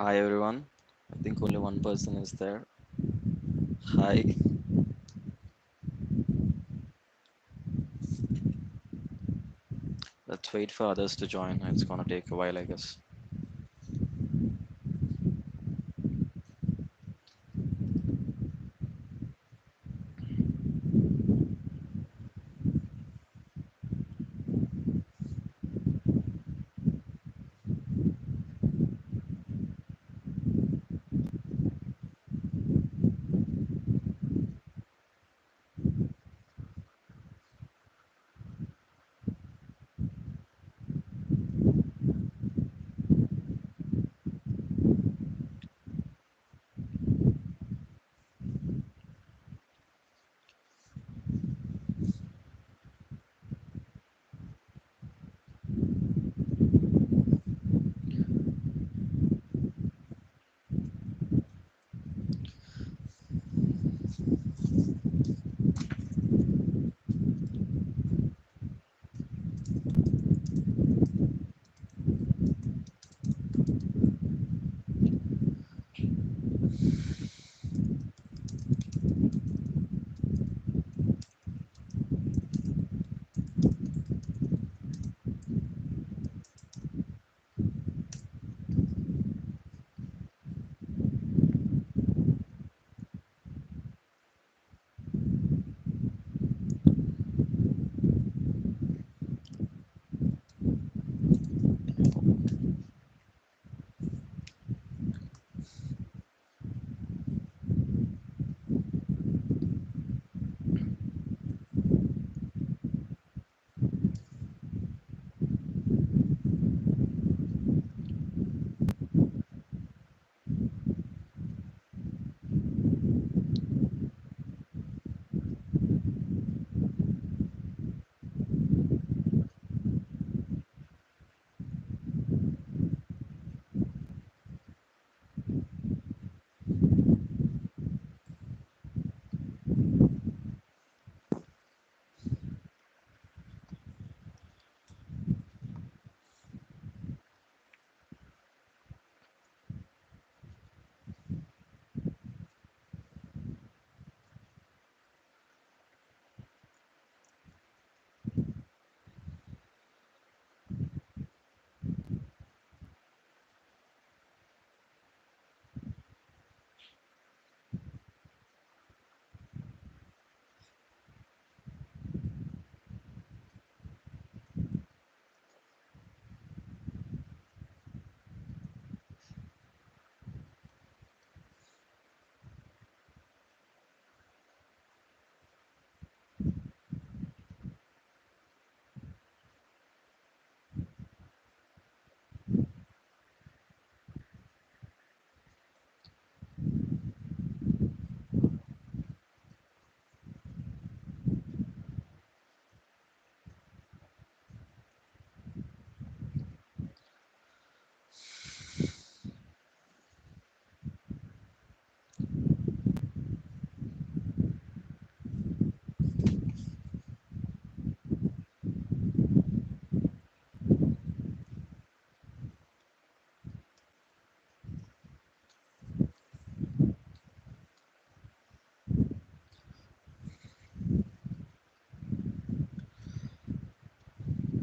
Hi everyone. I think only one person is there. Hi. Let's wait for others to join. It's gonna take a while, I guess.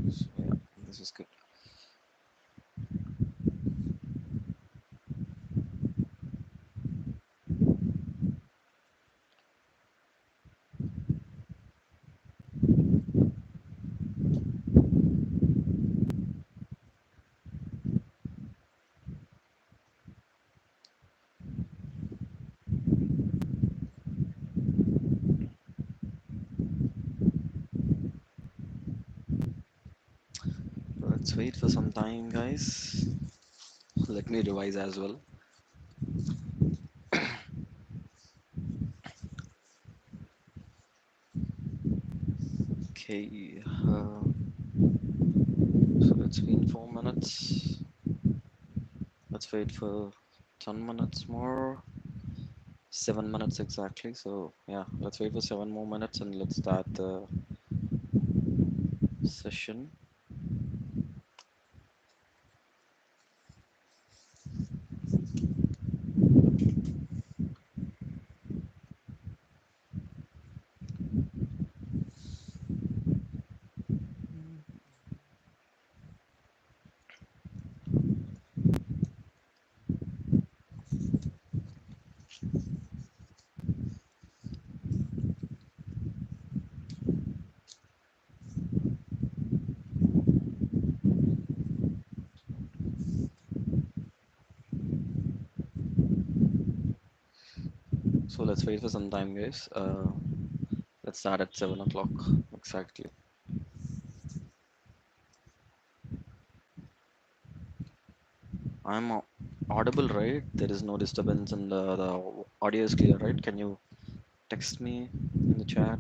So yeah, this is good. Let's wait for some time, guys. Let me revise as well. Okay. So it's been 4 minutes. Let's wait for 10 minutes more. 7 minutes exactly. So yeah, let's wait for 7 more minutes and let's start the session. So let's wait for some time, guys. Let's start at 7 o'clock exactly. I'm audible, right? There is no disturbance and the audio is clear, right? Can you text me in the chat?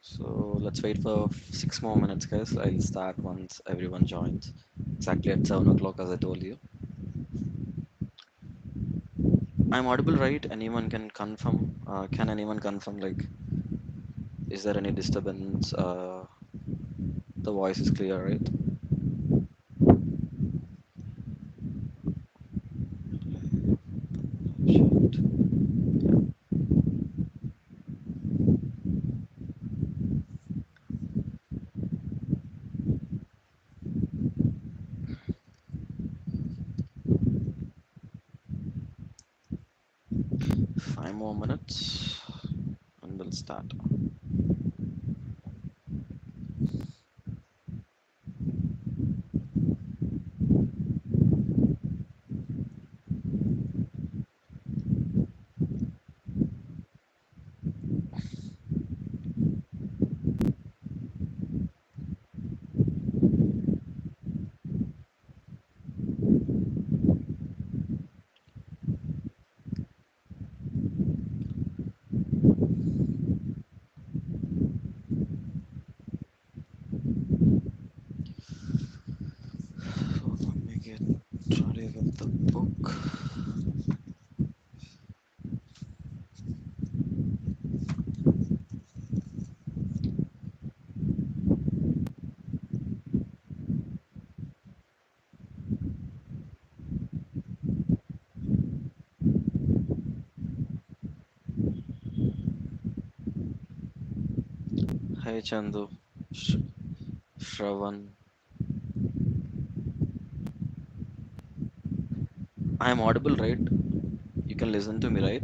So let's wait for 6 more minutes, guys. I'll start once everyone joins. Exactly at 7 o'clock, as I told you. I'm audible, right? Anyone can confirm? Can anyone confirm? Like, is there any disturbance? The voice is clear, right? Shit. 5 more minutes, and we'll start. So let me get ready with the book. Hey Chandu, Sh- Shravan. I am audible, right? You can listen to me, right?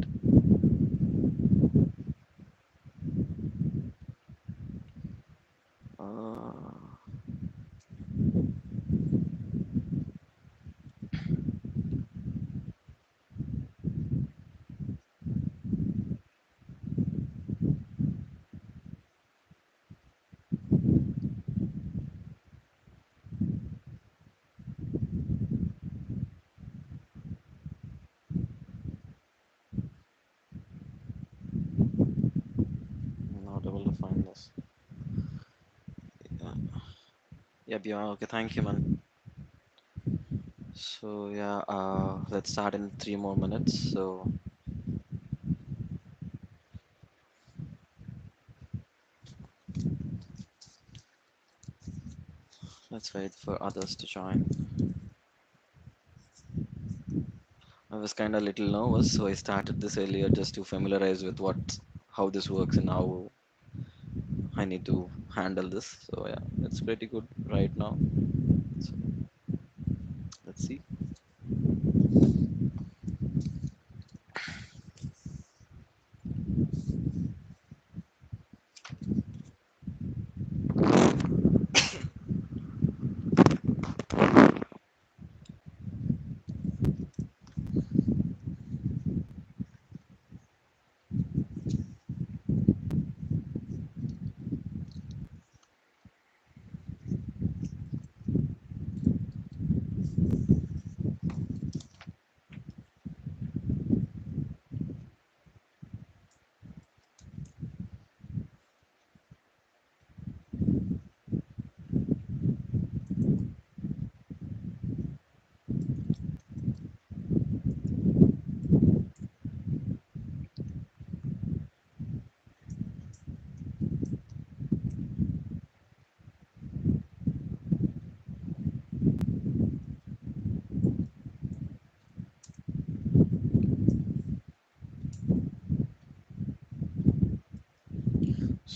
Uh, Not able to find this. Yeah. Yep, yeah, okay, thank you, man. So yeah, let's start in 3 more minutes. So let's wait for others to join. I was kind of a little nervous, so I started this earlier just to familiarize with how this works and how I need to handle this. So yeah, it's pretty good right now. So let's see.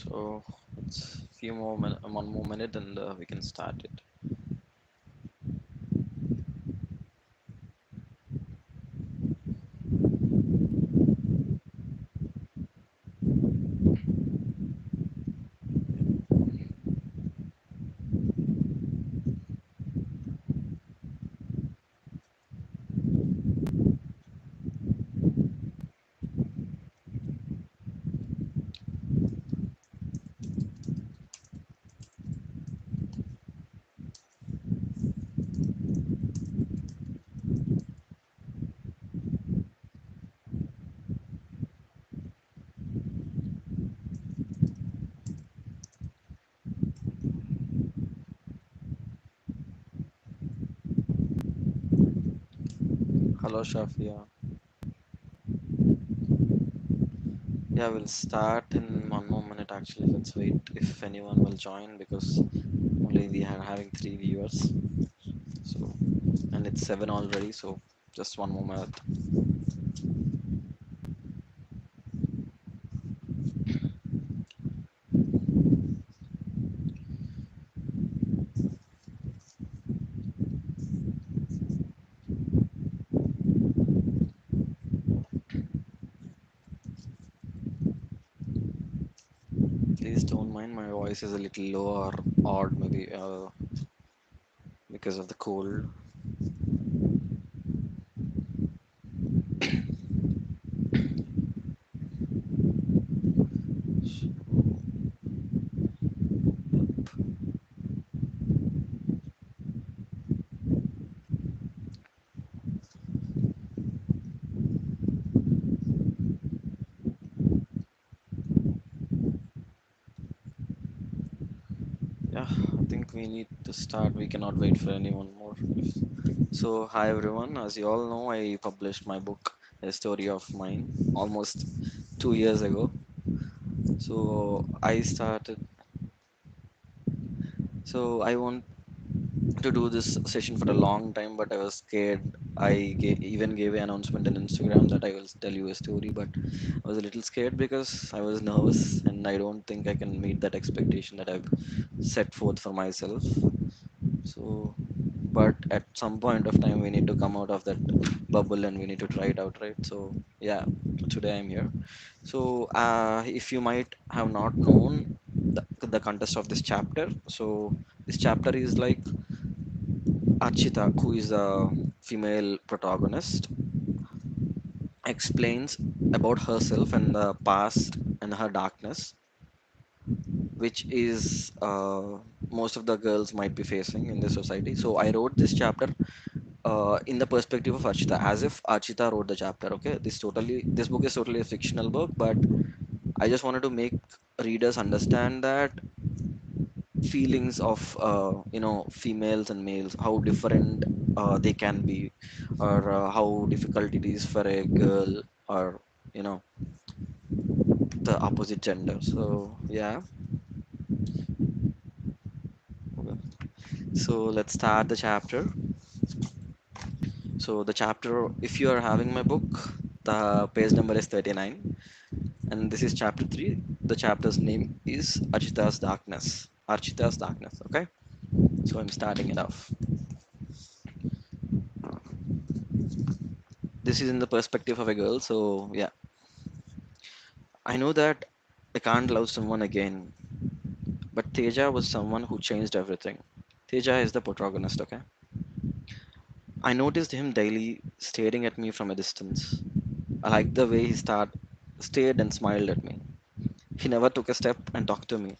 So it's few more one more minute, and we can start it. Hello, Shafia. Yeah, we'll start in one more minute actually. Let's wait if anyone will join because only we are having three viewers. So, and it's seven already, so just one more minute. Please don't mind my voice is a little low or odd, maybe because of the cold. Yeah, I think we need to start. We cannot wait for anyone more. So, hi everyone. As you all know, I published my book, A Story of Mine, almost 2 years ago. So, I started. So, I want to do this session for a long time, but I was scared. Even gave an announcement on Instagram that I will tell you a story, but I was a little scared because I was nervous and I don't think I can meet that expectation that I've set forth for myself. So, but at some point of time, we need to come out of that bubble and we need to try it out, right? So, yeah, today I'm here. So, if you might have not known the context of this chapter, so this chapter is like Archita, who is a female protagonist, explains about herself and the past and her darkness, which is most of the girls might be facing in the society. So I wrote this chapter in the perspective of Archita, as if Archita wrote the chapter. Okay, this book is totally a fictional book, but I just wanted to make readers understand that feelings of females and males, how different they can be, or how difficult it is for a girl or you know the opposite gender. So yeah, okay. So let's start the chapter. So the chapter, if you are having my book, the page number is 39, and this is chapter 3. The chapter's name is Archita's Darkness. Archita's Darkness. Okay, so I'm starting it off. This is in the perspective of a girl. So yeah, I know that I can't love someone again, but Teja was someone who changed everything. Teja is the protagonist, okay? I noticed him daily staring at me from a distance. I liked the way he stared and smiled at me. He never took a step and talked to me.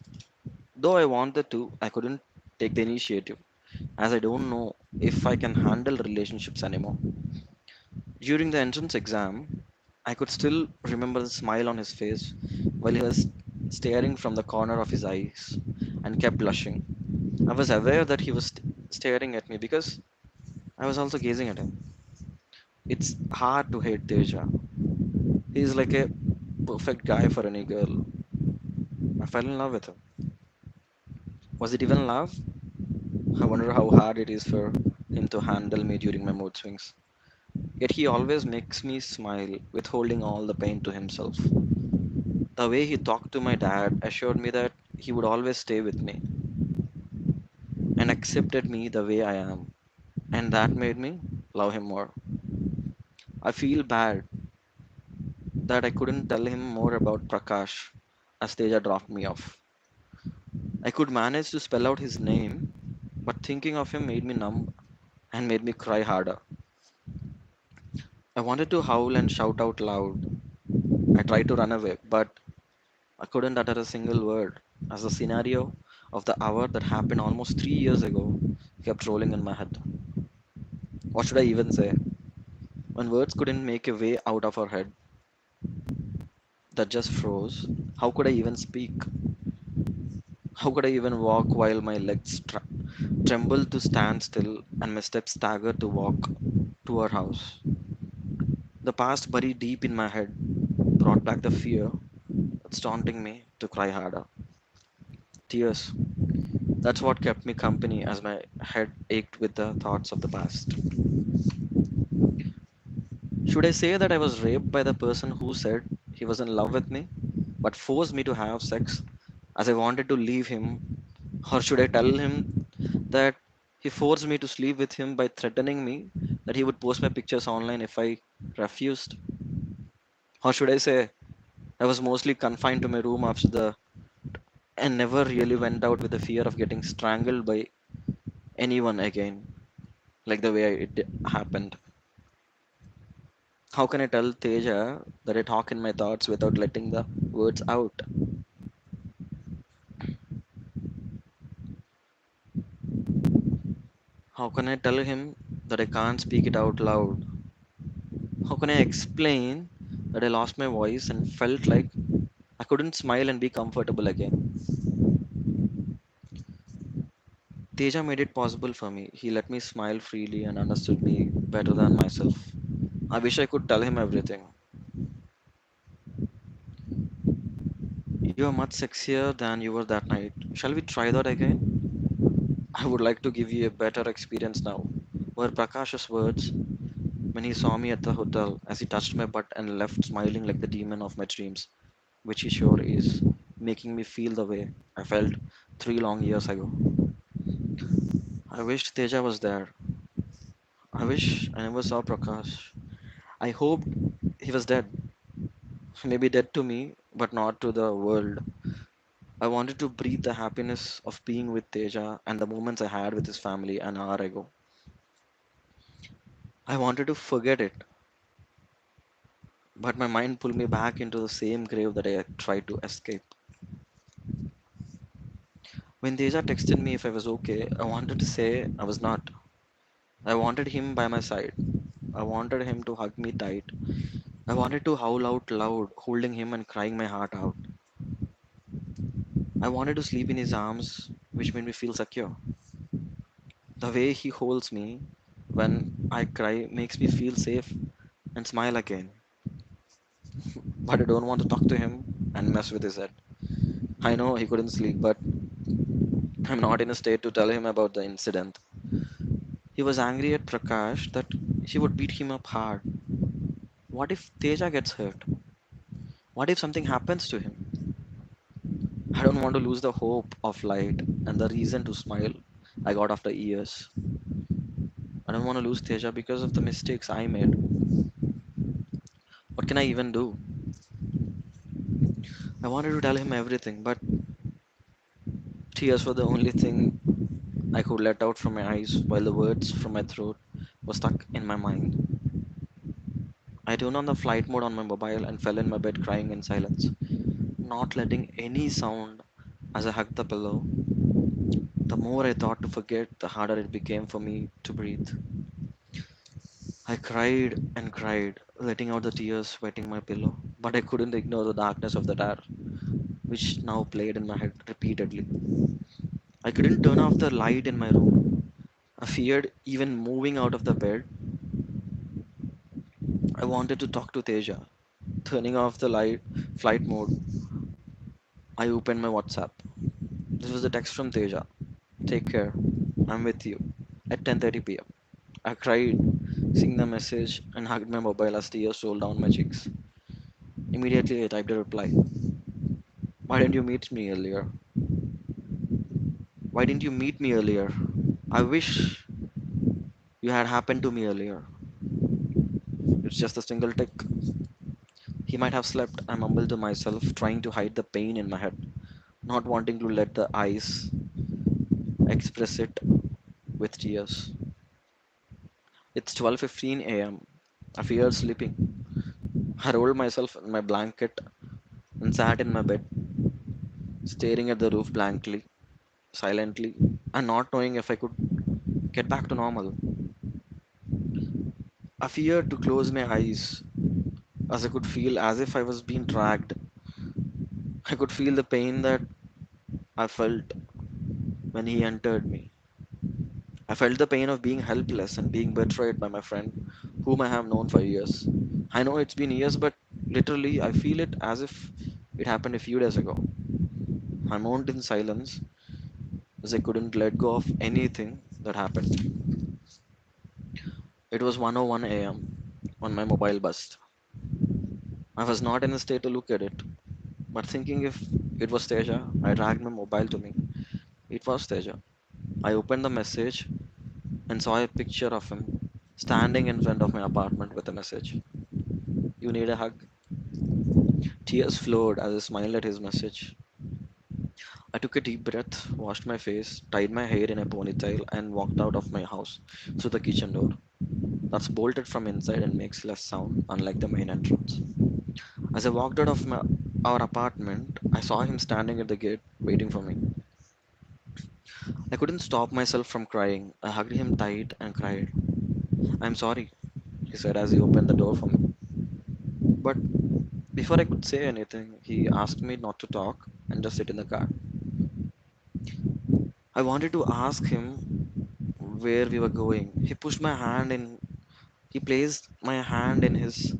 Though I wanted to, I couldn't take the initiative, as I don't know if I can handle relationships anymore. During the entrance exam, I could still remember the smile on his face while he was staring from the corner of his eyes and kept blushing. I was aware that he was staring at me because I was also gazing at him. It's hard to hate Teja. He's like a perfect guy for any girl. I fell in love with him. Was it even love? I wonder how hard it is for him to handle me during my mood swings. Yet he always makes me smile, withholding all the pain to himself. The way he talked to my dad assured me that he would always stay with me and accepted me the way I am. And that made me love him more. I feel bad that I couldn't tell him more about Prakash as Teja dropped me off. I could manage to spell out his name, but thinking of him made me numb and made me cry harder. I wanted to howl and shout out loud. I tried to run away, but I couldn't utter a single word as the scenario of the hour that happened almost 3 years ago kept rolling in my head. What should I even say? When words couldn't make a way out of her head, that just froze. How could I even speak? How could I even walk while my legs trembled to stand still and my steps staggered to walk to her house? The past buried deep in my head brought back the fear that's taunting me to cry harder. Tears. That's what kept me company as my head ached with the thoughts of the past. Should I say that I was raped by the person who said he was in love with me but forced me to have sex as I wanted to leave him? Or should I tell him that he forced me to sleep with him by threatening me that he would post my pictures online if I refused? Or should I say I was mostly confined to my room after the and never really went out with the fear of getting strangled by anyone again, like the way it happened? How can I tell Teja that I talk in my thoughts without letting the words out? How can I tell him that I can't speak it out loud? How can I explain that I lost my voice and felt like I couldn't smile and be comfortable again? Teja made it possible for me. He let me smile freely and understood me better than myself. I wish I could tell him everything. You are much sexier than you were that night. Shall we try that again? I would like to give you a better experience now. Were Prakash's words when he saw me at the hotel as he touched my butt and left smiling like the demon of my dreams, which he sure is, making me feel the way I felt 3 long years ago. I wished Teja was there. I wish I never saw Prakash. I hoped he was dead. Maybe dead to me, but not to the world. I wanted to breathe the happiness of being with Teja and the moments I had with his family an hour ago. I wanted to forget it, but my mind pulled me back into the same grave that I tried to escape. When Teja texted me if I was okay, I wanted to say I was not. I wanted him by my side. I wanted him to hug me tight. I wanted to howl out loud, holding him and crying my heart out. I wanted to sleep in his arms, which made me feel secure. The way he holds me when I cry makes me feel safe and smile again. But I don't want to talk to him and mess with his head. I know he couldn't sleep, but I'm not in a state to tell him about the incident. He was angry at Prakash that he would beat him up hard. What if Teja gets hurt? What if something happens to him? I don't want to lose the hope of light and the reason to smile I got after years. I don't want to lose Teja because of the mistakes I made. What can I even do? I wanted to tell him everything, but tears were the only thing I could let out from my eyes while the words from my throat were stuck in my mind. I turned on the flight mode on my mobile and fell in my bed crying in silence, not letting any sound as I hugged the pillow. The more I thought to forget, the harder it became for me to breathe. I cried and cried, letting out the tears wetting my pillow, but I couldn't ignore the darkness of the air, which now played in my head repeatedly. I couldn't turn off the light in my room. I feared even moving out of the bed. I wanted to talk to Teja. Turning off the light flight mode, I opened my WhatsApp. This was a text from Teja. Take care. I'm with you. At 10:30 p.m. I cried, seeing the message, and hugged my mobile as tears rolled down my cheeks. Immediately, I typed a reply. Why didn't you meet me earlier? Why didn't you meet me earlier? I wish you had happened to me earlier. It's just a single tick. He might have slept, I mumbled to myself, trying to hide the pain in my head, not wanting to let the eyes express it with tears. It's 12:15 a.m. I feared sleeping. I rolled myself in my blanket and sat in my bed, staring at the roof blankly, silently, and not knowing if I could get back to normal. I feared to close my eyes, as I could feel as if I was being dragged. I could feel the pain that I felt when he entered me. I felt the pain of being helpless and being betrayed by my friend, whom I have known for years. I know it's been years, but literally I feel it as if it happened a few days ago. I moaned in silence as I couldn't let go of anything that happened. It was 1:01 a.m. when my mobile buzzed. I was not in a state to look at it, but thinking if it was Teja, I dragged my mobile to me. It was Teja. I opened the message and saw a picture of him standing in front of my apartment with a message. You need a hug? Tears flowed as I smiled at his message. I took a deep breath, washed my face, tied my hair in a ponytail, and walked out of my house through the kitchen door. That's bolted from inside and makes less sound, unlike the main entrance. As I walked out of our apartment, I saw him standing at the gate, waiting for me. I couldn't stop myself from crying. I hugged him tight and cried. I'm sorry, he said as he opened the door for me. But before I could say anything, he asked me not to talk and just sit in the car. I wanted to ask him where we were going. He pushed my hand in, he placed my hand in his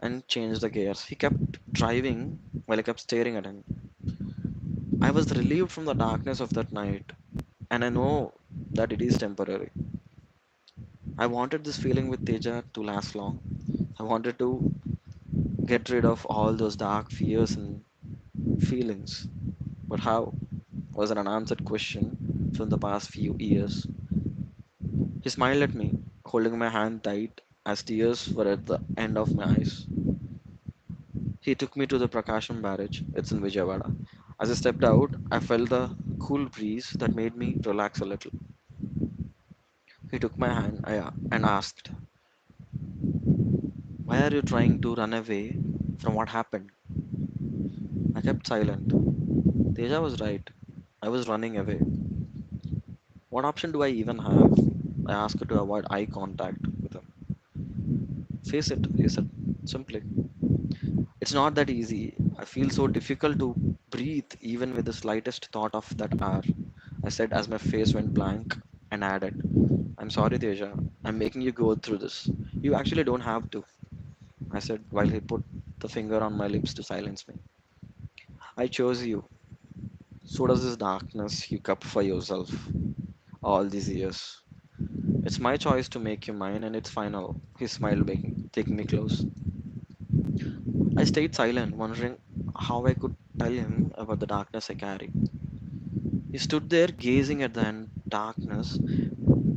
and changed the gears. He kept driving while I kept staring at him. I was relieved from the darkness of that night, and I know that it is temporary. I wanted this feeling with Teja to last long. I wanted to get rid of all those dark fears and feelings. But how? Was an unanswered question from the past few years. He smiled at me, holding my hand tight as tears were at the end of my eyes. He took me to the Prakasham barrage. It's in Vijayawada. As I stepped out, I felt the cool breeze that made me relax a little. He took my hand and asked, why are you trying to run away from what happened? I kept silent. Teja was right. I was running away. What option do I even have? I asked to avoid eye contact with him. Face it, he said, simply. It's not that easy. I feel so difficult to breathe even with the slightest thought of that hour. I said as my face went blank and added, I'm sorry, Teja. I'm making you go through this. You actually don't have to, I said while he put the finger on my lips to silence me. I chose you. So does this darkness you kept for yourself all these years. It's my choice to make you mine, and it's final. He smiled, taking me close. I stayed silent, wondering how I could tell him about the darkness I carry. He stood there gazing at the darkness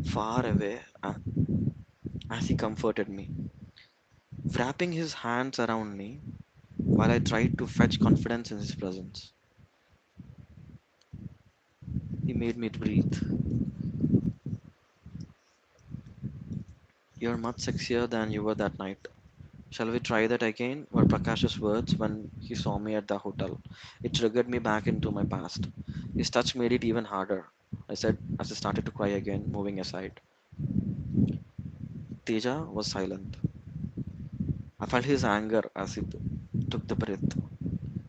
far away as he comforted me, wrapping his hands around me while I tried to fetch confidence in his presence. He made me breathe. You're much sexier than you were that night. Shall we try that again? Were Prakash's words when he saw me at the hotel. It triggered me back into my past. His touch made it even harder, I said as I started to cry again, moving aside. Teja was silent. I felt his anger as he took the breath,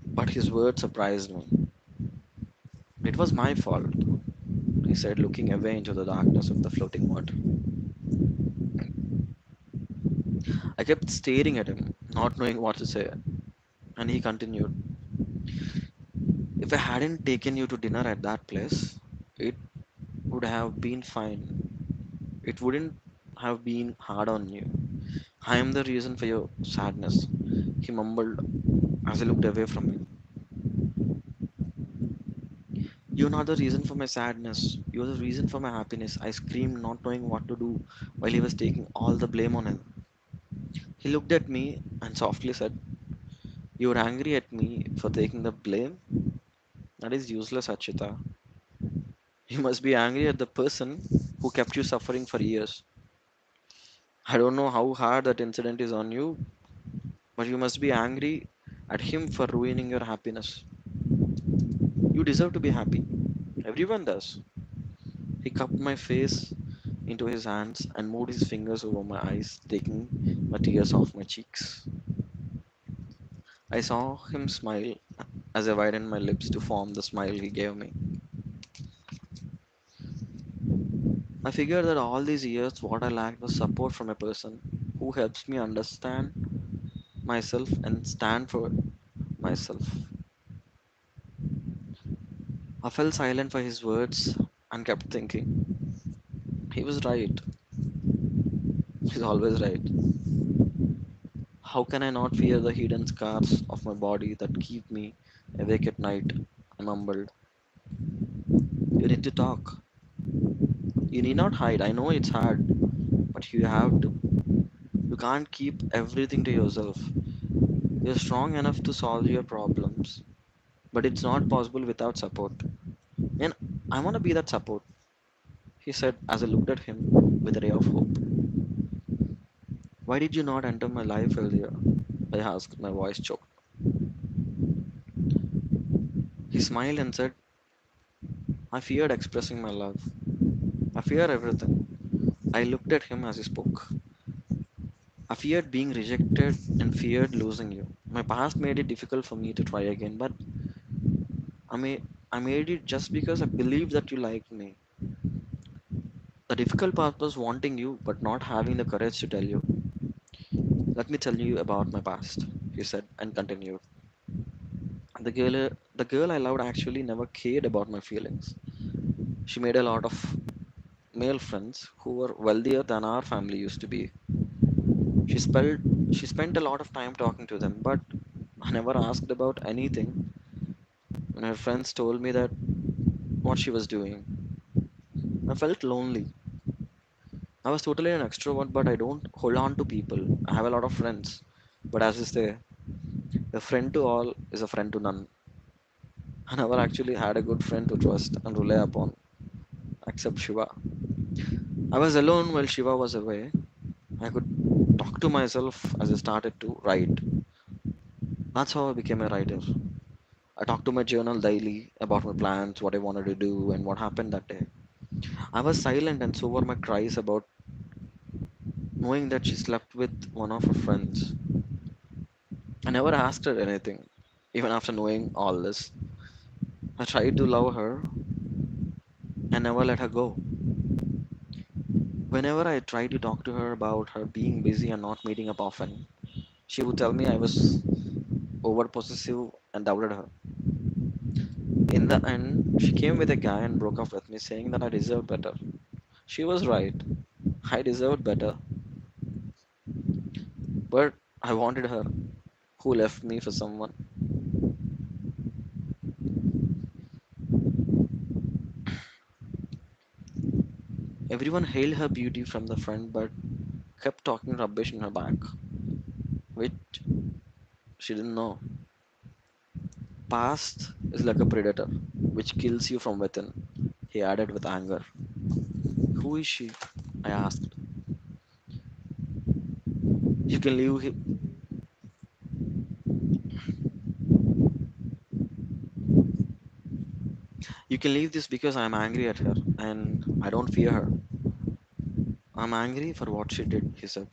but his words surprised me. It was my fault, he said, looking away into the darkness of the floating water. I kept staring at him, not knowing what to say, and he continued, if I hadn't taken you to dinner at that place, it would have been fine. It wouldn't have been hard on you. I am the reason for your sadness, he mumbled as he looked away from me. You're not the reason for my sadness. You're the reason for my happiness. I screamed, not knowing what to do, while he was taking all the blame on him. He looked at me and softly said, "You're angry at me for taking the blame? That is useless, Archita. You must be angry at the person who kept you suffering for years. I don't know how hard that incident is on you, but you must be angry at him for ruining your happiness. You deserve to be happy. Everyone does." He cupped my face into his hands and moved his fingers over my eyes, taking my tears off my cheeks. I saw him smile as I widened my lips to form the smile he gave me. I figured that all these years, what I lacked was support from a person who helps me understand myself and stand for myself. I fell silent for his words and kept thinking. He was right. He's always right. How can I not fear the hidden scars of my body that keep me awake at night? I mumbled. You need to talk. You need not hide. I know it's hard, but you have to. You can't keep everything to yourself. You're strong enough to solve your problems, but it's not possible without support. And I want to be that support, he said as I looked at him with a ray of hope. Why did you not enter my life earlier? I asked, my voice choked. He smiled and said, I feared expressing my love. I fear everything. I looked at him as he spoke. I feared being rejected and feared losing you. My past made it difficult for me to try again, but I made, I made it just because I believed that you liked me. The difficult part was wanting you but not having the courage to tell you. Let me tell you about my past, he said and continued. The girl I loved actually never cared about my feelings. She made a lot of male friends who were wealthier than our family used to be. She spelled she spent a lot of time talking to them, but I never asked about anything when her friends told me that what she was doing. I felt lonely. I was totally an extrovert, but I don't hold on to people. I have a lot of friends. But as you say, a friend to all is a friend to none. I never actually had a good friend to trust and rely upon, except Shiva. I was alone while Shiva was away. I could talk to myself as I started to write. That's how I became a writer. I talked to my journal daily about my plans, what I wanted to do, and what happened that day. I was silent and so were my cries about knowing that she slept with one of her friends. I never asked her anything, even after knowing all this. I tried to love her and never let her go. Whenever I tried to talk to her about her being busy and not meeting up often, she would tell me I was over possessive and doubted her. In the end, she came with a guy and broke up with me, saying that I deserved better. She was right. I deserved better. But I wanted her, who left me for someone. Everyone hailed her beauty from the front but kept talking rubbish in her back, which she didn't know. Past is like a predator, which kills you from within, he added with anger. Who is she? I asked. You can leave You can leave this because I am angry at her, and I don't fear her. I'm angry for what she did, he said.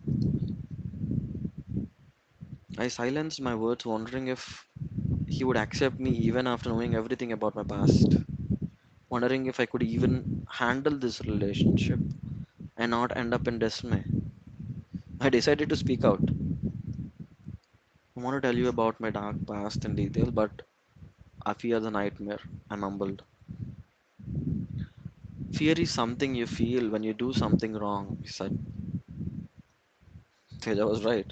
I silenced my words, wondering if he would accept me even after knowing everything about my past, wondering if I could even handle this relationship and not end up in dismay. I decided to speak out. I want to tell you about my dark past in detail, but I fear the nightmare, I mumbled. Fear is something you feel when you do something wrong, he said. Teja was right.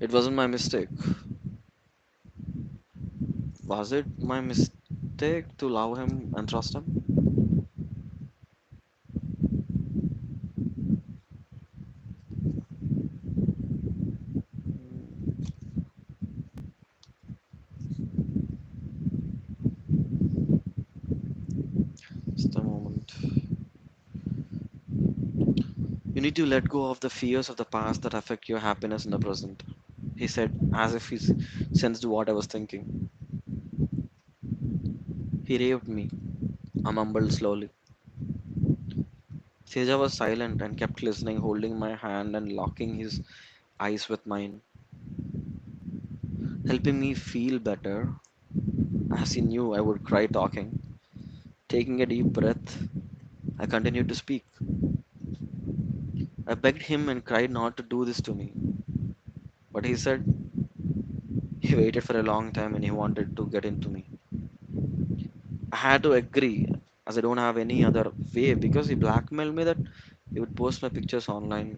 It wasn't my mistake. Was it my mistake? take to love him and trust him? Just a moment. You need to let go of the fears of the past that affect your happiness in the present, he said, as if he sensed what I was thinking. He raved me. I mumbled slowly. Seja was silent and kept listening, holding my hand and locking his eyes with mine, helping me feel better, as he knew I would cry talking. Taking a deep breath, I continued to speak. I begged him and cried not to do this to me, but he said he waited for a long time and he wanted to get into me. I had to agree, as I don't have any other way, because he blackmailed me that he would post my pictures online.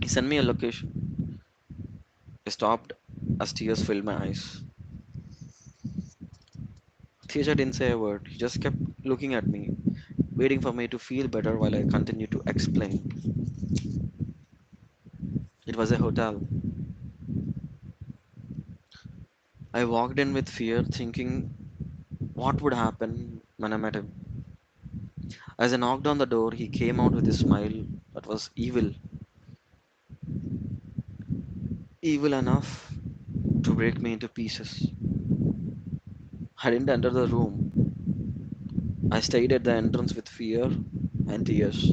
He sent me a location. I stopped as tears filled my eyes. Teja didn't say a word. He just kept looking at me, waiting for me to feel better while I continued to explain. It was a hotel. I walked in with fear, thinking what would happen when I met him. As I knocked on the door, he came out with a smile that was evil, evil enough to break me into pieces. I didn't enter the room. I stayed at the entrance with fear and tears.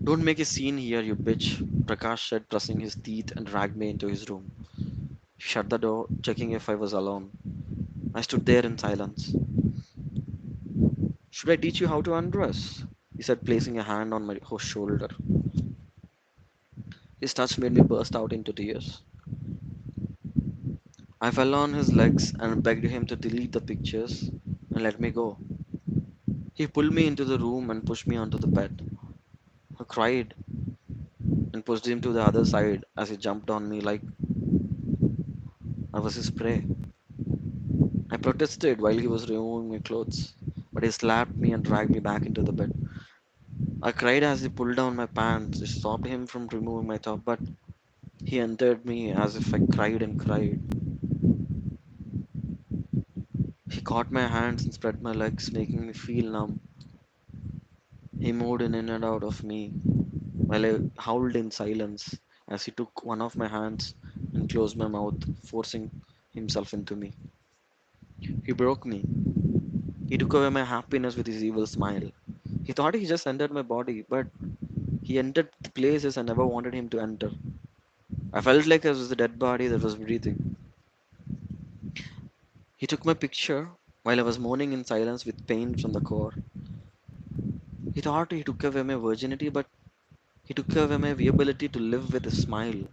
Don't make a scene here, you bitch, Prakash said, pressing his teeth and dragged me into his room. He shut the door, checking if I was alone. I stood there in silence. Should I teach you how to undress? He said, placing a hand on my host's shoulder. His touch made me burst out into tears. I fell on his legs and begged him to delete the pictures and let me go. He pulled me into the room and pushed me onto the bed. I cried and pushed him to the other side as he jumped on me like I was his prey. I protested while he was removing my clothes, but he slapped me and dragged me back into the bed. I cried as he pulled down my pants. It stopped him from removing my top, but he entered me as if I cried and cried. He caught my hands and spread my legs, making me feel numb. He moved in and out of me while I howled in silence as he took one of my hands and closed my mouth, forcing himself into me. He broke me. He took away my happiness with his evil smile. He thought he just entered my body, but he entered the places I never wanted him to enter. I felt like I was a dead body that was breathing. He took my picture while I was moaning in silence with pain from the core. He thought he took away my virginity, but he took away my ability to live with a smile.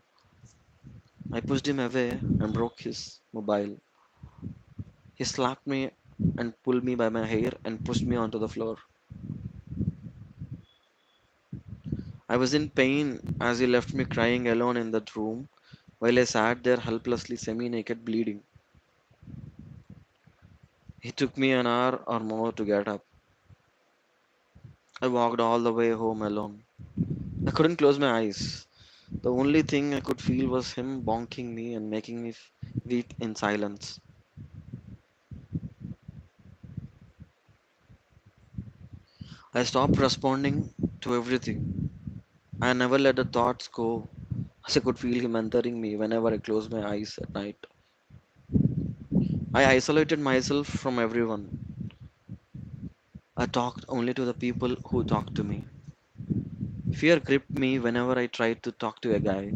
I pushed him away and broke his mobile. He slapped me and pulled me by my hair and pushed me onto the floor. I was in pain as he left me crying alone in that room while I sat there helplessly semi naked bleeding. It took me an hour or more to get up. I walked all the way home alone. I couldn't close my eyes. The only thing I could feel was him bonking me and making me weep in silence. I stopped responding to everything. I never let the thoughts go as I could feel him entering me whenever I closed my eyes at night. I isolated myself from everyone. I talked only to the people who talked to me. Fear gripped me whenever I tried to talk to a guy.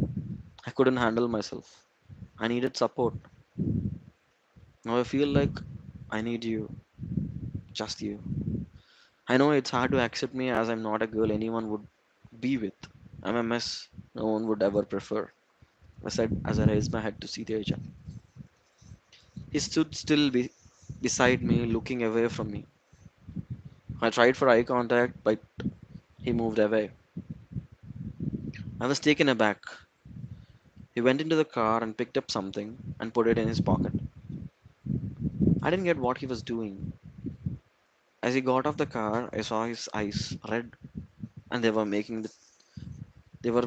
I couldn't handle myself. I needed support. Now I feel like I need you, just you. I know it's hard to accept me as I'm not a girl anyone would be with. I'm a mess no one would ever prefer, I said as I raised my head to see Teja. He stood still beside me, looking away from me. I tried for eye contact, but he moved away. I was taken aback. He went into the car and picked up something and put it in his pocket. I didn't get what he was doing. As he got off the car, I saw his eyes red and they were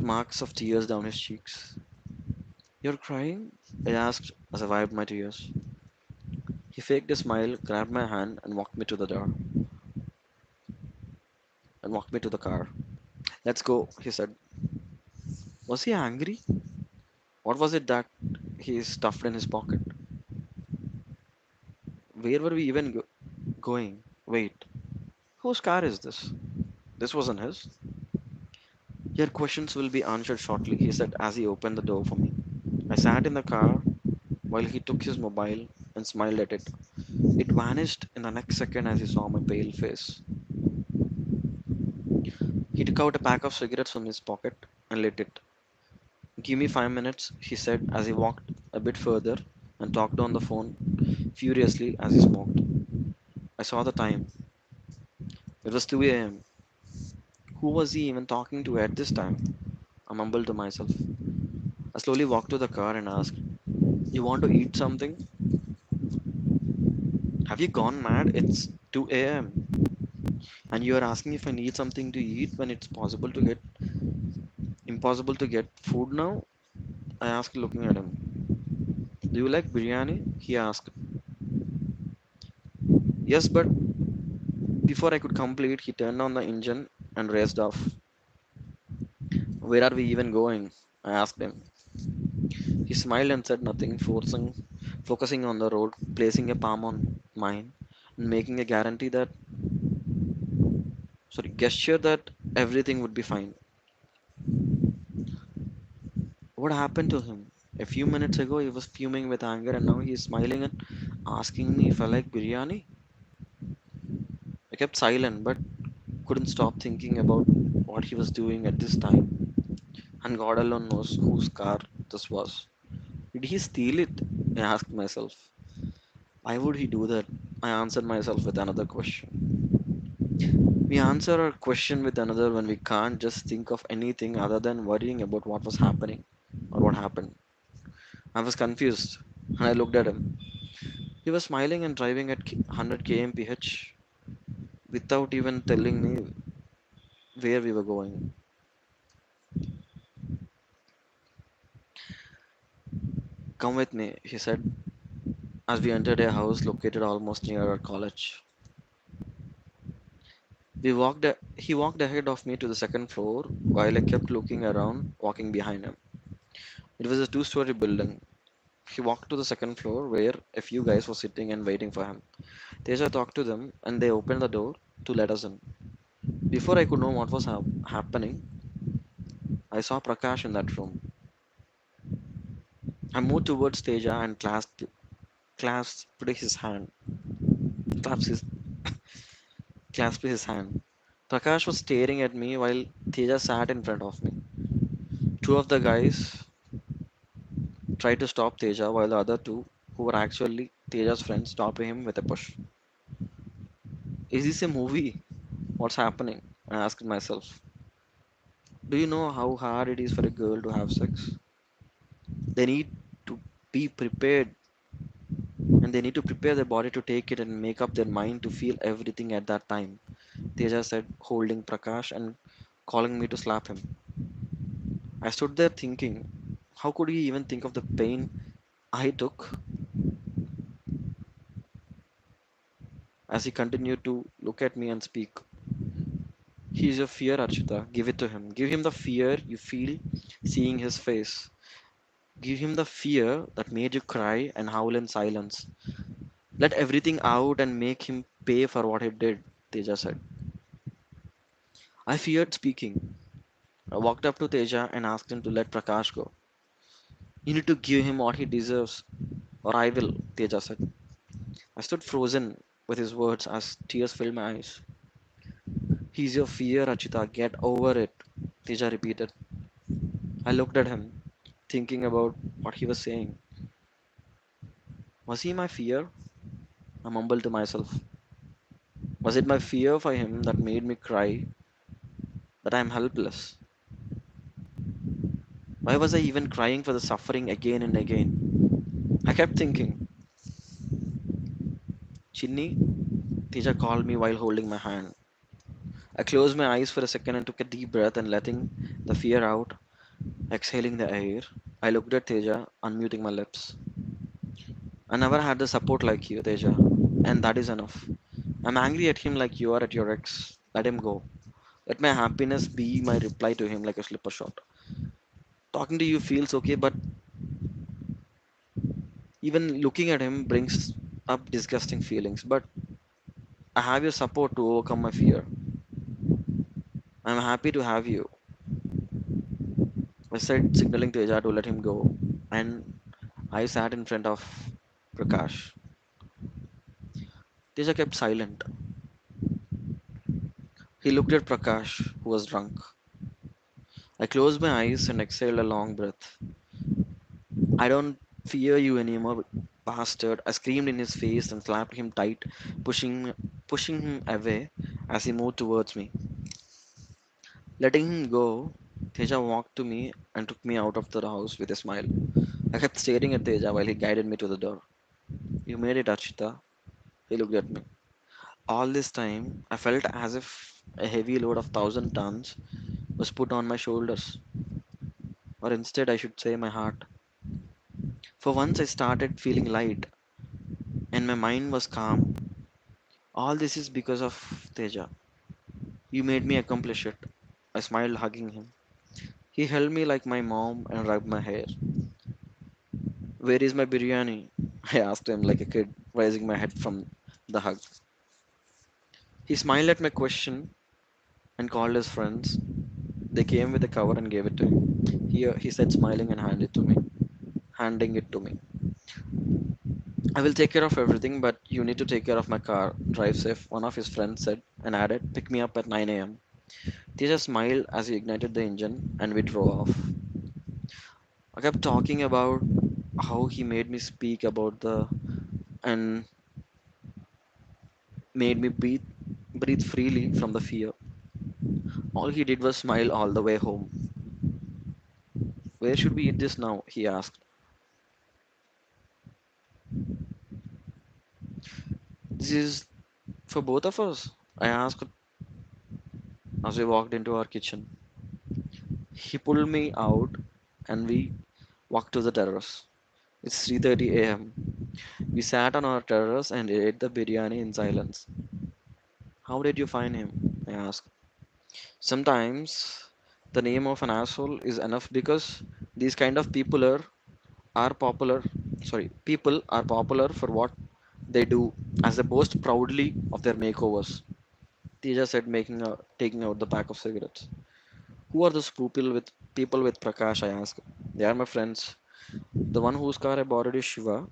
marks of tears down his cheeks. You're crying? I asked as I wiped my tears. He faked a smile, grabbed my hand, and walked me to the car. Let's go, he said. Was he angry? What was it that he stuffed in his pocket? Where were we even going? Wait, whose car is this? This wasn't his. Your questions will be answered shortly, he said as he opened the door for me. I sat in the car while he took his mobile and smiled at it. It vanished in the next second as he saw my pale face. He took out a pack of cigarettes from his pocket and lit it. Give me 5 minutes, he said as he walked a bit further and talked on the phone furiously as he smoked. I saw the time. It was 2 a.m. Who was he even talking to at this time? I mumbled to myself. I slowly walked to the car and asked, you want to eat something? Have you gone mad? It's 2 a.m. And you are asking if I need something to eat when it's impossible to get food now? I asked looking at him. Do you like biryani? He asked. Yes, but before I could complete, he turned on the engine and raced off. Where are we even going? I asked him. He smiled and said nothing, focusing on the road, placing a palm on mine, and making a gesture that everything would be fine. What happened to him? A few minutes ago, he was fuming with anger, and now he is smiling and asking me if I like biryani. I kept silent, but couldn't stop thinking about what he was doing at this time, and God alone knows whose car this was. Did he steal it? I asked myself. Why would he do that? I answered myself with another question. We answer our question with another when we can't just think of anything other than worrying about what was happening or what happened. I was confused and I looked at him. He was smiling and driving at 100 kmph without even telling me where we were going. Come with me, he said as we entered a house located almost near our college. He walked ahead of me to the second floor while I kept looking around, walking behind him. It was a two-story building. He walked to the second floor where a few guys were sitting and waiting for him. Teja talked to them and they opened the door to let us in. Before I could know what was happening, I saw Prakash in that room. I moved towards Teja and clasped his hand. Clasped his, clasped his hand. Prakash was staring at me while Teja sat in front of me. Two of the guys tried to stop Teja while the other two, who were actually Teja's friends, stopped him with a push. Is this a movie? What's happening? I asked myself. Do you know how hard it is for a girl to have sex? They need to be prepared and they need to prepare their body to take it and make up their mind to feel everything at that time. Teja said, holding Prakash and calling me to slap him. I stood there thinking, how could he even think of the pain I took as he continued to look at me and speak. He is your fear, Archita. Give it to him. Give him the fear you feel seeing his face. Give him the fear that made you cry and howl in silence. Let everything out and make him pay for what he did, Teja said. I feared speaking. I walked up to Teja and asked him to let Prakash go. You need to give him what he deserves, or I will, Teja said. I stood frozen with his words as tears filled my eyes. He's your fear, Achita. Get over it, Teja repeated. I looked at him, thinking about what he was saying. Was he my fear? I mumbled to myself. Was it my fear for him that made me cry, that I am helpless? Why was I even crying for the suffering again and again? I kept thinking, Chinny, Teja called me while holding my hand. I closed my eyes for a second and took a deep breath and letting the fear out, exhaling the air. I looked at Teja, unmuting my lips. I never had the support like you, Teja, and that is enough. I'm angry at him like you are at your ex. Let him go. Let my happiness be my reply to him like a slipper shot. Talking to you feels okay, but even looking at him brings up disgusting feelings. But I have your support to overcome my fear. I'm happy to have you. I said, signaling to Teja to let him go, and I sat in front of Prakash. Teja kept silent. He looked at Prakash, who was drunk. I closed my eyes and exhaled a long breath. I don't fear you anymore, bastard. I screamed in his face and slapped him tight, pushing him away as he moved towards me. Letting him go, Teja walked to me and took me out of the house with a smile. I kept staring at Teja while he guided me to the door. You made it, Archita. He looked at me. All this time, I felt as if a heavy load of 1,000 tons was put on my shoulders, or instead, I should say, my heart. For once, I started feeling light, and my mind was calm. All this is because of Teja. You made me accomplish it. I smiled, hugging him. He held me like my mom and rubbed my hair. Where is my biryani? I asked him like a kid, raising my head from the hug. He smiled at my question and called his friends. They came with a cover and gave it to him. Here, he said, smiling and handing it to me. I will take care of everything, but you need to take care of my car. Drive safe, one of his friends said, and added, pick me up at 9 a.m. Teja smiled as he ignited the engine and we drove off. I kept talking about how he made me speak about the and made me breathe freely from the fear. All he did was smile all the way home. Where should we eat this now? He asked. This is for both of us? I asked as we walked into our kitchen. He pulled me out and we walked to the terrace. It's 3:30 a.m. We sat on our terrace and ate the biryani in silence. How did you find him? I asked. Sometimes the name of an asshole is enough because these kind of are popular. People are popular for what they do as they boast proudly of their makeovers. Teja said, taking out the pack of cigarettes. Who are those people with Prakash? I asked. They are my friends. The one whose car I borrowed is Shiva.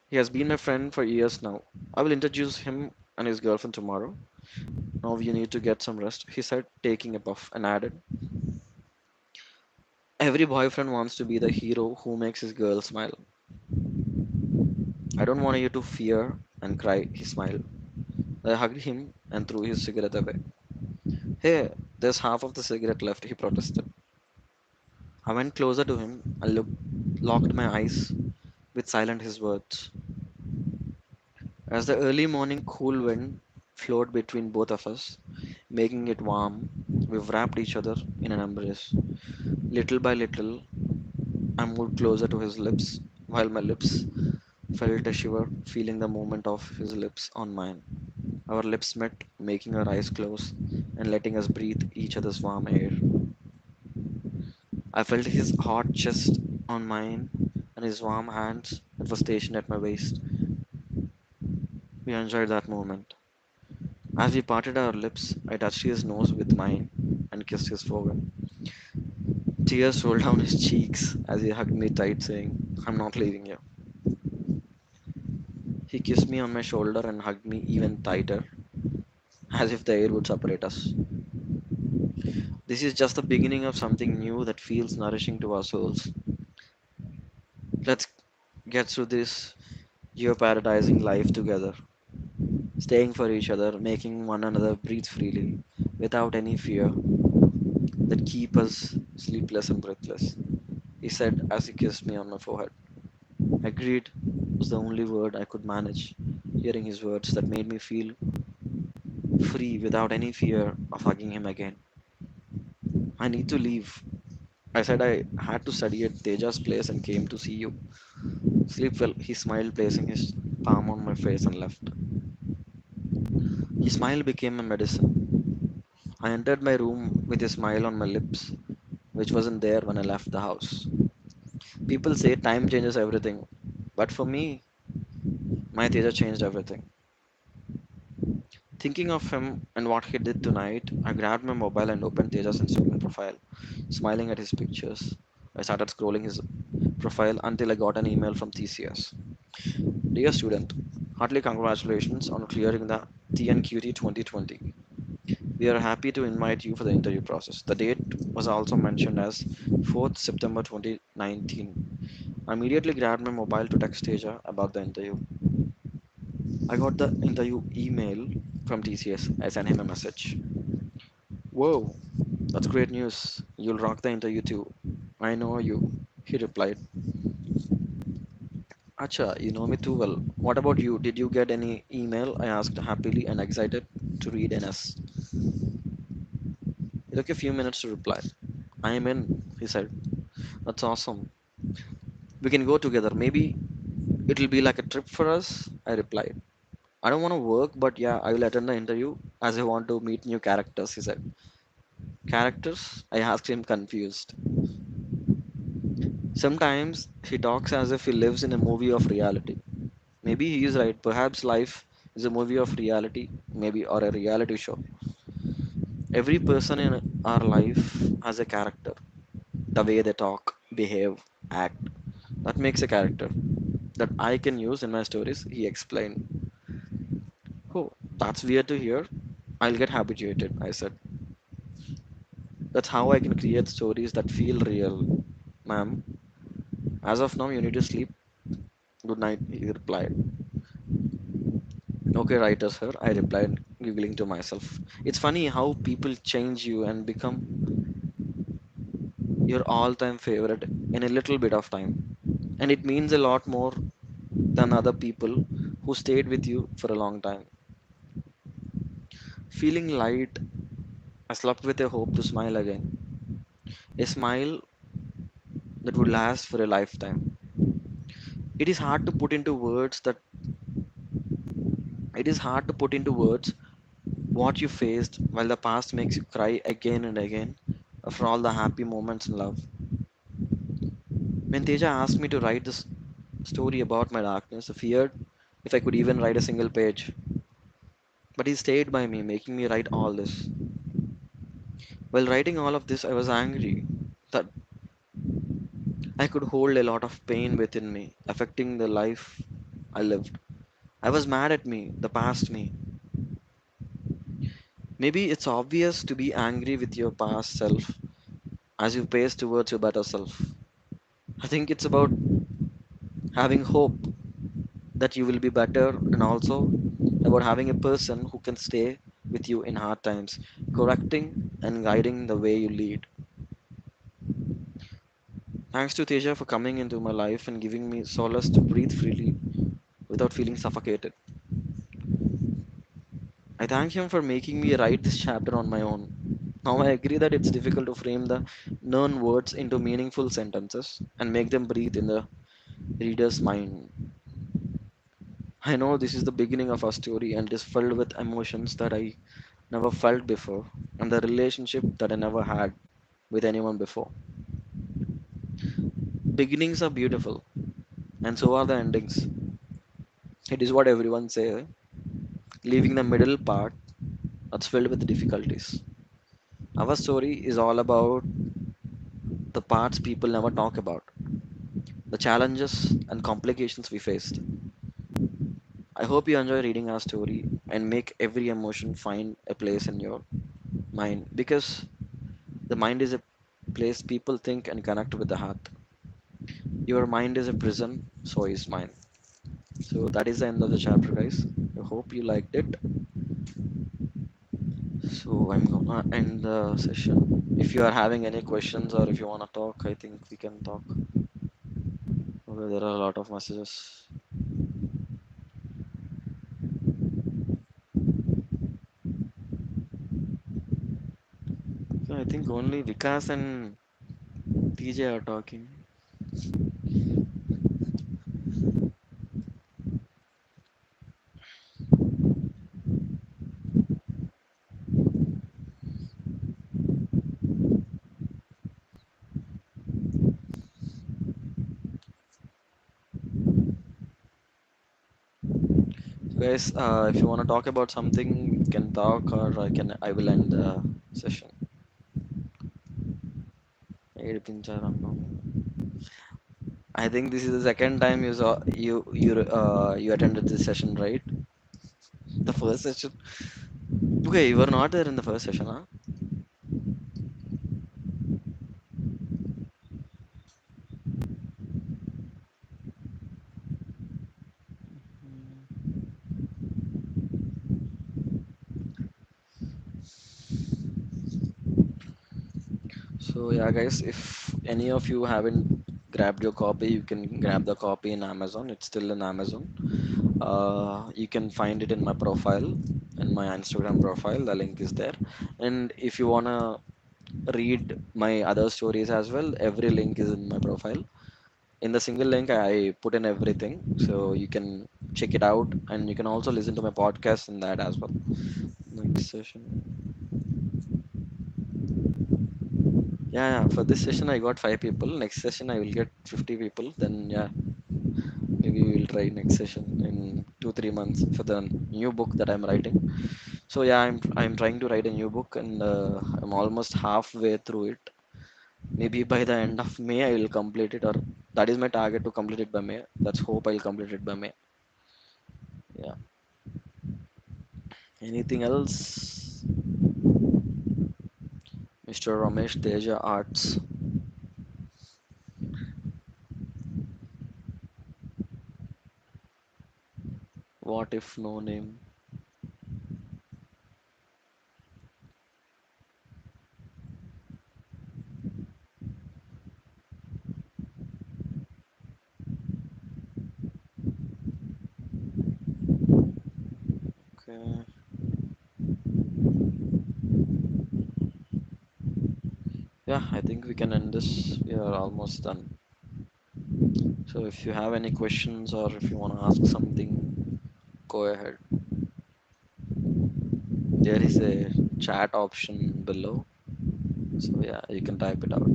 He has been my friend for years now. I will introduce him and his girlfriend tomorrow. Now you need to get some rest, he said, taking a puff, and added, every boyfriend wants to be the hero who makes his girl smile. I don't want you to fear and cry, he smiled. I hugged him and threw his cigarette away. Hey, there's half of the cigarette left, he protested. I went closer to him and locked my eyes with silent his words. As the early morning cool wind flowed between both of us, making it warm, we wrapped each other in an embrace. Little by little, I moved closer to his lips, while my lips felt a shiver, feeling the movement of his lips on mine. Our lips met, making our eyes close and letting us breathe each other's warm air. I felt his hot chest on mine and his warm hands that were stationed at my waist. We enjoyed that moment. As we parted our lips, I touched his nose with mine and kissed his forehead. Tears rolled down his cheeks as he hugged me tight, saying, I'm not leaving you. He kissed me on my shoulder and hugged me even tighter, as if the air would separate us. This is just the beginning of something new that feels nourishing to our souls. Let's get through this geoparadising life together, staying for each other, making one another breathe freely, without any fear that keep us sleepless and breathless. he said as he kissed me on my forehead. Agreed was the only word I could manage. Hearing his words that made me feel free without any fear of hugging him again. I need to leave. I said I had to study at Teja's place and came to see you. Sleep well, he smiled, placing his palm on my face and left. His smile became a medicine. I entered my room with a smile on my lips, which wasn't there when I left the house. People say time changes everything, but for me, my Teja changed everything. Thinking of him and what he did tonight, I grabbed my mobile and opened Teja's Instagram profile, smiling at his pictures. I started scrolling his profile until I got an email from TCS. Dear student, heartily congratulations on clearing the TNQT 2020. We are happy to invite you for the interview process. The date was also mentioned as 4th September 2019. I immediately grabbed my mobile to text Teja about the interview. I got the interview email from TCS. I sent him a message. Whoa, that's great news. You'll rock the interview too. I know you. He replied. Acha, you know me too well. What about you? Did you get any email? I asked happily and excited to read NS. He took a few minutes to reply. I am in, he said. That's awesome. We can go together. Maybe it'll be like a trip for us. I replied. I don't want to work, but yeah, I will attend the interview as I want to meet new characters, he said. Characters? I asked him confused. Sometimes he talks as if he lives in a movie of reality. Maybe he is right. Perhaps life is a movie of reality, maybe, or a reality show. Every person in our life has a character. The way they talk, behave, act. That makes a character that I can use in my stories, he explained. Oh, that's weird to hear. I'll get habituated, I said. That's how I can create stories that feel real. Ma'am, as of now, you need to sleep. Good night, he replied. Okay, writer sir, I replied, giggling to myself. It's funny how people change you and become your all time favorite in a little bit of time. And it means a lot more than other people who stayed with you for a long time. Feeling light, I slept with a hope to smile again. A smile that would last for a lifetime. It is hard to put into words that it is hard to put into words what you faced while the past makes you cry again and again for all the happy moments in love. When Teja asked me to write this story about my darkness, I feared if I could even write a single page. But he stayed by me, making me write all this. While writing all of this, I was angry that I could hold a lot of pain within me, affecting the life I lived. I was mad at me, the past me. Maybe it's obvious to be angry with your past self as you pace towards your better self. I think it's about having hope that you will be better and also about having a person who can stay with you in hard times, correcting and guiding the way you lead. Thanks to Teja for coming into my life and giving me solace to breathe freely without feeling suffocated. I thank him for making me write this chapter on my own. Now I agree that it's difficult to frame the known words into meaningful sentences and make them breathe in the reader's mind. I know this is the beginning of our story and it is filled with emotions that I never felt before and the relationship that I never had with anyone before. Beginnings are beautiful and so are the endings. It is what everyone says, leaving the middle part that's filled with difficulties. Our story is all about the parts people never talk about, the challenges and complications we faced. I hope you enjoy reading our story and make every emotion find a place in your mind because the mind is a place people think and connect with the heart. Your mind is a prison, so is mine. So that is the end of the chapter, guys. I hope you liked it. So I'm gonna end the session. If you are having any questions or if you wanna talk, I think we can talk. Okay, there are a lot of messages. So I think only Vikas and TJ are talking. So guys, if you wanna talk about something, you can talk, or I will end the session. ఏడిపించారన్నా. I think this is the second time you attended this session, right? The first session. Okay, you were not there in the first session, huh? So yeah, guys, if any of you haven't grabbed your copy, you can grab the copy in Amazon. It's still in Amazon. You can find it in my profile, in my Instagram profile. The link is there. And if you wanna read my other stories as well, every link is in my profile. In the single link, I put in everything, so you can check it out, and you can also listen to my podcast in that as well. Next session. Yeah, for this session I got 5 people. Next session I will get 50 people. Then yeah, maybe we will try next session in 2 3 months for the new book that I'm writing. So yeah, I'm trying to write a new book, and I'm almost halfway through it. Maybe by the end of May I will complete it, or that is my target to complete it by May. That's hope I'll complete it by May. Yeah. Anything else? Mr. Ramesh Teja Arts. What if no name? Okay. Yeah, I think we can end this. We are almost done. So if you have any questions or if you want to ask something, go ahead. There is a chat option below. So yeah, you can type it out.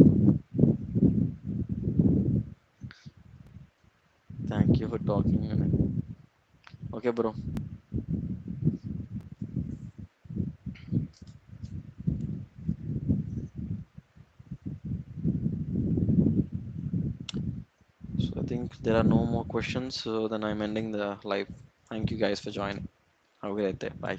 Thank you for talking. Okay, bro. So I think there are no more questions. So then I'm ending the live. Thank you guys for joining. Have a great day. Bye.